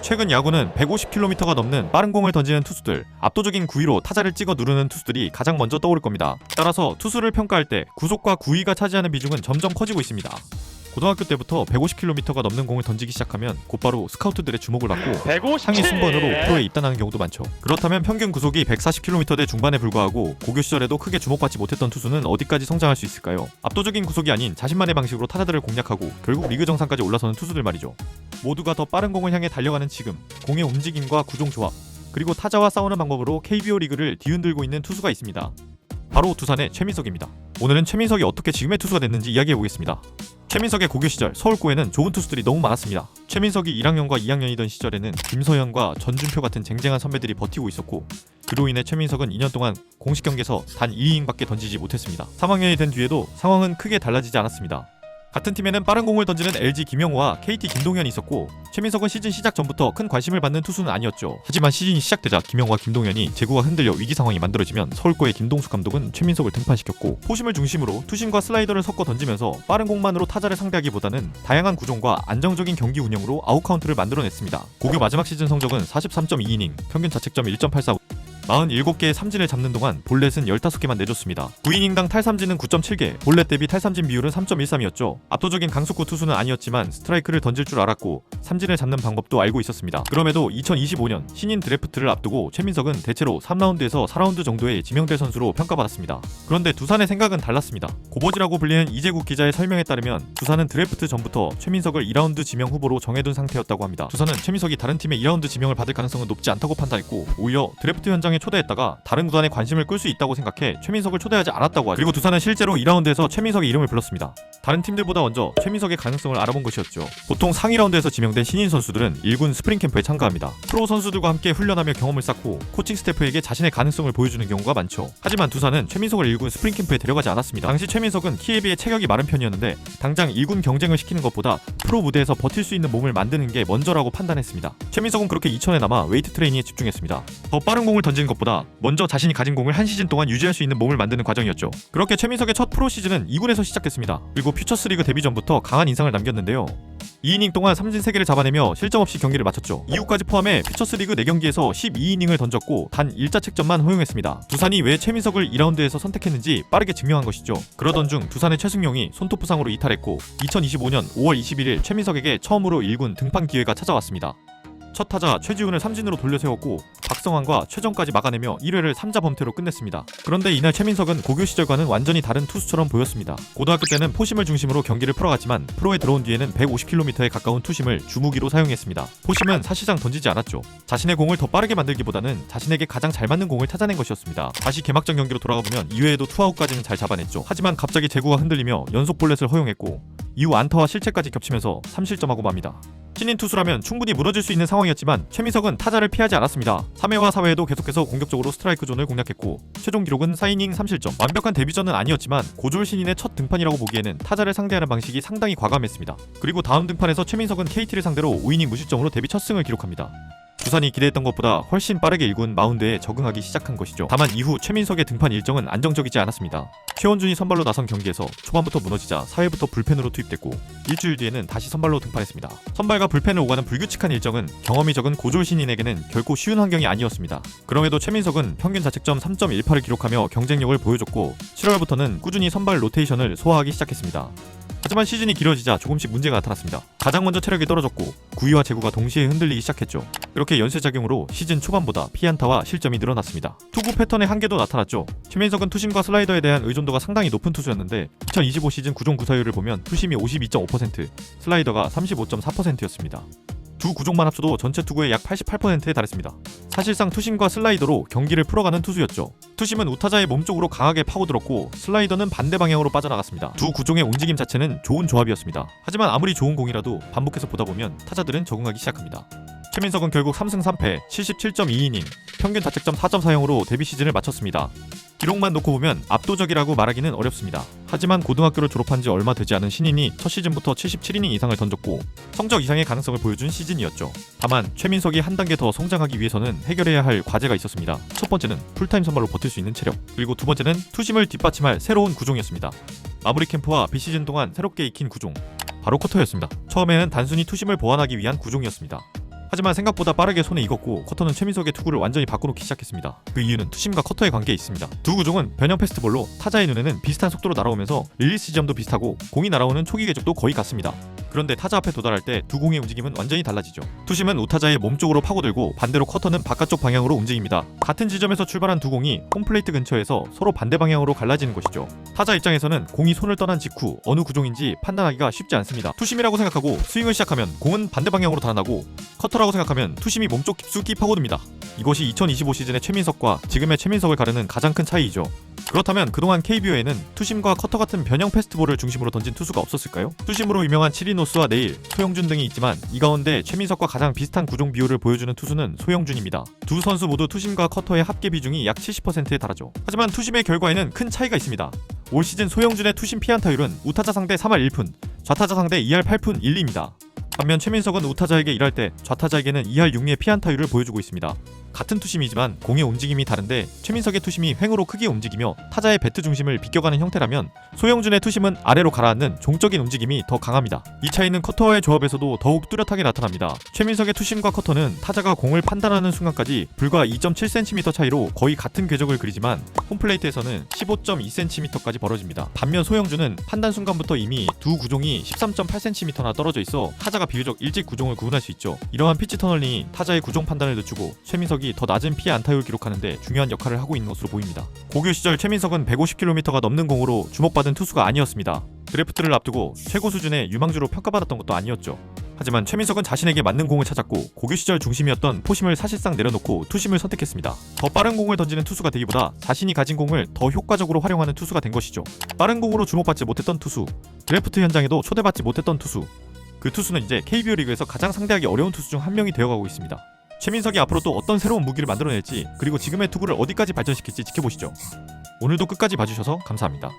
최근 야구는 150km가 넘는 빠른 공을 던지는 투수들, 압도적인 구위로 타자를 찍어 누르는 투수들이 가장 먼저 떠오를 겁니다. 따라서 투수를 평가할 때 구속과 구위가 차지하는 비중은 점점 커지고 있습니다. 고등학교 때부터 150km가 넘는 공을 던지기 시작하면 곧바로 스카우트들의 주목을 받고 상위 순번으로 프로에 입단하는 경우도 많죠. 그렇다면 평균 구속이 140km대 중반에 불과하고 고교 시절에도 크게 주목받지 못했던 투수는 어디까지 성장할 수 있을까요? 압도적인 구속이 아닌 자신만의 방식으로 타자들을 공략하고 결국 리그 정상까지 올라서는 투수들 말이죠. 모두가 더 빠른 공을 향해 달려가는 지금, 공의 움직임과 구종 조합, 그리고 타자와 싸우는 방법으로 KBO 리그를 뒤흔들고 있는 투수가 있습니다. 바로 두산의 최민석입니다. 오늘은 최민석이 어떻게 지금의 투수가 됐는지 이야기해보겠습니다. 최민석의 고교 시절 서울고에는 좋은 투수들이 너무 많았습니다. 최민석이 1학년과 2학년이던 시절에는 김서현과 전준표 같은 쟁쟁한 선배들이 버티고 있었고, 그로 인해 최민석은 2년 동안 공식 경기에서 단 2이닝밖에 던지지 못했습니다. 3학년이 된 뒤에도 상황은 크게 달라지지 않았습니다. 같은 팀에는 빠른 공을 던지는 LG 김영호와 KT 김동현이 있었고, 최민석은 시즌 시작 전부터 큰 관심을 받는 투수는 아니었죠. 하지만 시즌이 시작되자 김영호와 김동현이 제구가 흔들려 위기 상황이 만들어지면 서울고의 김동숙 감독은 최민석을 등판시켰고, 포심을 중심으로 투심과 슬라이더를 섞어 던지면서 빠른 공만으로 타자를 상대하기보다는 다양한 구종과 안정적인 경기 운영으로 아웃카운트를 만들어냈습니다. 고교 마지막 시즌 성적은 43.2이닝, 평균 자책점 1.84, 47개의 삼진을 잡는 동안 볼넷은 15개만 내줬습니다. 9이닝당 탈삼진은 9.7개, 볼넷 대비 탈삼진 비율은 3.13이었죠. 압도적인 강속구 투수는 아니었지만 스트라이크를 던질 줄 알았고 삼진을 잡는 방법도 알고 있었습니다. 그럼에도 2025년 신인 드래프트를 앞두고 최민석은 대체로 3라운드에서 4라운드 정도의 지명대 선수로 평가받았습니다. 그런데 두산의 생각은 달랐습니다. 고버지라고 불리는 이재국 기자의 설명에 따르면 두산은 드래프트 전부터 최민석을 2라운드 지명 후보로 정해둔 상태였다고 합니다. 두산은 최민석이 다른 팀의 2라운드 지명을 받을 가능성은 높지 않다고 판단했고, 오히려 드래프트 현장에 초대했다가 다른 구단의 관심을 끌 수 있다고 생각해 최민석을 초대하지 않았다고 하죠. 그리고 두산은 실제로 2라운드에서 최민석의 이름을 불렀습니다. 다른 팀들보다 먼저 최민석의 가능성을 알아본 것이었죠. 보통 상위 라운드에서 지명된 신인 선수들은 1군 스프링 캠프에 참가합니다. 프로 선수들과 함께 훈련하며 경험을 쌓고 코칭 스태프에게 자신의 가능성을 보여주는 경우가 많죠. 하지만 두산은 최민석을 1군 스프링 캠프에 데려가지 않았습니다. 당시 최민석은 키에 비해 체격이 마른 편이었는데 당장 1군 경쟁을 시키는 것보다 프로 무대에서 버틸 수 있는 몸을 만드는 게 먼저라고 판단했습니다. 최민석은 그렇게 이천에 남아 웨이트 트레이닝에 집중했습니다. 더 빠른 공을 던지는 것보다 먼저 자신이 가진 공을 한 시즌 동안 유지할 수 있는 몸을 만드는 과정이었죠. 그렇게 최민석의 첫 프로 시즌은 2군에서 시작했습니다. 그리고 퓨처스리그 데뷔 전부터 강한 인상을 남겼는데요. 2이닝 동안 삼진 3개를 잡아내며 실점 없이 경기를 마쳤죠. 이후까지 포함해 퓨처스리그 4경기에서 12이닝을 던졌고 단 1자책점만 허용했습니다. 두산이 왜 최민석을 2라운드에서 선택했는지 빠르게 증명한 것이죠. 그러던 중 두산의 최승용이 손톱 부상으로 이탈했고 2025년 5월 21일 최민석에게 처음으로 1군 등판 기회가 찾아왔습니다. 첫 타자 최지훈을 삼진으로 돌려세웠고 박성환과 최정까지 막아내며 1회를 3자 범퇴로 끝냈습니다. 그런데 이날 최민석은 고교 시절과는 완전히 다른 투수처럼 보였습니다. 고등학교 때는 포심을 중심으로 경기를 풀어갔지만 프로에 들어온 뒤에는 150km에 가까운 투심을 주무기로 사용했습니다. 포심은 사실상 던지지 않았죠. 자신의 공을 더 빠르게 만들기보다는 자신에게 가장 잘 맞는 공을 찾아낸 것이었습니다. 다시 개막전 경기로 돌아가보면 2회에도 투아웃까지는 잘 잡아냈죠. 하지만 갑자기 제구가 흔들리며 연속 볼넷을 허용했고 이후 안타와 실책까지 겹치면서 3실점하고 맙니다. 신인 투수라면 충분히 무너질 수 있는 상황이었지만 최민석은 타자를 피하지 않았습니다. 3회와 4회에도 계속해서 공격적으로 스트라이크 존을 공략했고 최종 기록은 4이닝 3실점. 완벽한 데뷔전은 아니었지만 고졸 신인의 첫 등판이라고 보기에는 타자를 상대하는 방식이 상당히 과감했습니다. 그리고 다음 등판에서 최민석은 KT를 상대로 5이닝 무실점으로 데뷔 첫 승을 기록합니다. 두산이 기대했던 것보다 훨씬 빠르게 1군 마운드에 적응하기 시작한 것이죠. 다만 이후 최민석의 등판 일정은 안정적이지 않았습니다. 최원준이 선발로 나선 경기에서 초반부터 무너지자 4회부터 불펜으로 투입됐고 일주일 뒤에는 다시 선발로 등판했습니다. 선발과 불펜을 오가는 불규칙한 일정은 경험이 적은 고졸 신인에게는 결코 쉬운 환경이 아니었습니다. 그럼에도 최민석은 평균 자책점 3.18을 기록하며 경쟁력을 보여줬고 7월부터는 꾸준히 선발 로테이션을 소화하기 시작했습니다. 하지만 시즌이 길어지자 조금씩 문제가 나타났습니다. 가장 먼저 체력이 떨어졌고 구위와 제구가 동시에 흔들리기 시작했죠. 이렇게 연쇄작용으로 시즌 초반보다 피안타와 실점이 늘어났습니다. 투구 패턴의 한계도 나타났죠. 최민석은 투심과 슬라이더에 대한 의존도가 상당히 높은 투수였는데 2025 시즌 구종 구사율을 보면 투심이 52.5%, 슬라이더가 35.4%였습니다. 두 구종만 합쳐도 전체 투구의 약 88%에 달했습니다. 사실상 투심과 슬라이더로 경기를 풀어가는 투수였죠. 투심은 우타자의 몸쪽으로 강하게 파고들었고 슬라이더는 반대 방향으로 빠져나갔습니다. 두 구종의 움직임 자체는 좋은 조합이었습니다. 하지만 아무리 좋은 공이라도 반복해서 보다 보면 타자들은 적응하기 시작합니다. 최민석은 결국 3승 3패 77.2이닝 평균 자책점 4.40으로 데뷔 시즌을 마쳤습니다. 기록만 놓고 보면 압도적이라고 말하기는 어렵습니다. 하지만 고등학교를 졸업한 지 얼마 되지 않은 신인이 첫 시즌부터 77이닝 이상을 던졌고 성적 이상의 가능성을 보여준 시즌이었죠. 다만 최민석이 한 단계 더 성장하기 위해서는 해결해야 할 과제가 있었습니다. 첫 번째는 풀타임 선발로 버틸 수 있는 체력, 그리고 두 번째는 투심을 뒷받침할 새로운 구종이었습니다. 마무리 캠프와 비시즌 동안 새롭게 익힌 구종, 바로 커터였습니다. 처음에는 단순히 투심을 보완하기 위한 구종이었습니다. 하지만 생각보다 빠르게 손에 익었고 커터는 최민석의 투구를 완전히 바꿔놓기 시작했습니다. 그 이유는 투심과 커터의 관계에 있습니다. 두 구종은 변형 패스트볼로 타자의 눈에는 비슷한 속도로 날아오면서 릴리스 지점도 비슷하고 공이 날아오는 초기 궤적도 거의 같습니다. 그런데 타자 앞에 도달할 때 두 공의 움직임은 완전히 달라지죠. 투심은 우타자의 몸쪽으로 파고들고 반대로 커터는 바깥쪽 방향으로 움직입니다. 같은 지점에서 출발한 두 공이 홈플레이트 근처에서 서로 반대 방향으로 갈라지는 것이죠. 타자 입장에서는 공이 손을 떠난 직후 어느 구종인지 판단하기가 쉽지 않습니다. 투심이라고 생각하고 스윙을 시작하면 공은 반대 방향으로 달아나고 커터라고 생각하면 투심이 몸쪽 깊숙이 파고듭니다. 이것이 2025 시즌의 최민석과 지금의 최민석을 가르는 가장 큰 차이이죠. 그렇다면 그동안 KBO에는 투심과 커터 같은 변형 패스트볼을 중심으로 던진 투수가 없었을까요? 투심으로 유명한 치리노스와 네일, 소영준 등이 있지만 이 가운데 최민석과 가장 비슷한 구종 비율을 보여주는 투수는 소영준입니다. 두 선수 모두 투심과 커터의 합계 비중이 약 70%에 달하죠. 하지만 투심의 결과에는 큰 차이가 있습니다. 올 시즌 소영준의 투심 피안타율은 우타자 상대 3할 1푼, 좌타자 상대 2할 8푼 1리입니다. 반면 최민석은 우타자에게 일할 때 좌타자에게는 2할 6리의 피안타율을 보여주고 있습니다. 같은 투심이지만 공의 움직임이 다른데 최민석의 투심이 횡으로 크게 움직이며 타자의 배트 중심을 비껴가는 형태라면 소영준의 투심은 아래로 가라앉는 종적인 움직임이 더 강합니다. 이 차이는 커터와의 조합에서도 더욱 뚜렷하게 나타납니다. 최민석의 투심과 커터는 타자가 공을 판단하는 순간까지 불과 2.7cm 차이로 거의 같은 궤적을 그리지만 홈플레이트에서는 15.2cm까지 벌어집니다. 반면 소영준은 판단 순간부터 이미 두 구종이 13.8cm나 떨어져 있어 타자가 비교적 일찍 구종을 구분할 수 있죠. 이러한 피치 터널링이 타자의 구종 판단을 늦추고 최민석이 더 낮은 피해 안타율 기록하는데 중요한 역할을 하고 있는 것으로 보입니다. 고교 시절 최민석은 150km가 넘는 공으로 주목받은 투수가 아니었습니다. 드래프트를 앞두고 최고 수준의 유망주로 평가받았던 것도 아니었죠. 하지만 최민석은 자신에게 맞는 공을 찾았고 고교 시절 중심이었던 포심을 사실상 내려놓고 투심을 선택했습니다. 더 빠른 공을 던지는 투수가 되기보다 자신이 가진 공을 더 효과적으로 활용하는 투수가 된 것이죠. 빠른 공으로 주목받지 못했던 투수, 드래프트 현장에도 초대받지 못했던 투수, 그 투수는 이제 KBO 리그에서 가장 상대하기 어려운 투수 중 한 명이 되어가고 있습니다. 최민석이 앞으로 또 어떤 새로운 무기를 만들어낼지 그리고 지금의 투구를 어디까지 발전시킬지 지켜보시죠. 오늘도 끝까지 봐주셔서 감사합니다.